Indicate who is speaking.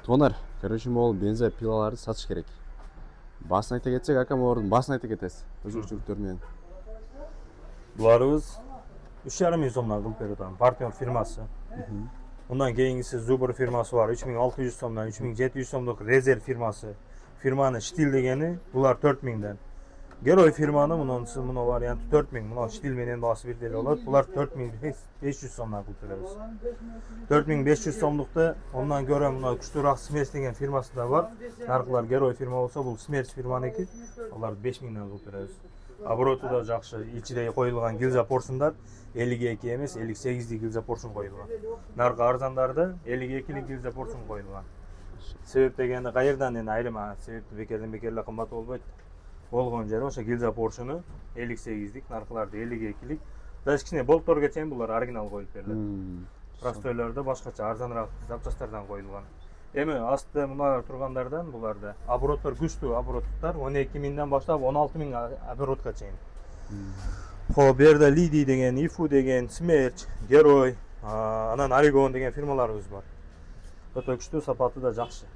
Speaker 1: Тонар, короче, могул бензин пилаларды сатыш керек. Басын айта кетсек, акам ордун басын айта кетесиз. Өзгөчөлүктөр менен.
Speaker 2: Bularımız 3,5 ming so'mdan qilib beradi. Partnyor firması. Undan keyingisi Zubr firması var. 3600 so'mdan, 3700 so'mlik Rezerv firması. Firmanın Stil degeni bular 4000'den. Geroy firmanın bunun variantı 4000. Buna Stil menen bahsi bir deli olur. Bular 4500 so'mdan qilib beramiz. 4500 so'mlukda ondan göre buna Kuchturoq Smerch degen firması da var. Narxlar Geroy firma olsa bu Smerch firmaniki. Ular 5000'den qilib beramiz. Обороты да жақсы, içide қойылған гильза поршындар 52 емес 58'lik гильза поршын қойылған. Нарқы арзандарда 52'lik гильза поршын қойылған. Себеп дегенде қайердан енді айырма, себепті бекерден бекерлі қымбат болбайды. Болған жері ошо гильза поршыны 58'lik, нарқыларды 52'lik. Даже кичине болттор кетсен булар оригинал қойылып берилет. Простойларда башкача арзаныраак запчастардан қойылған. Эми асты мына тургандардан буларда обороттор күчтүү обороттар 12 миңден баштап 16 миң оборотка чейин. Хоп, берде Лиди деген, Ифу деген, Смерч, Герой, анан Орегон деген фирмаларыбыз бар. Өтө күчтүү, сапаты да жакшы.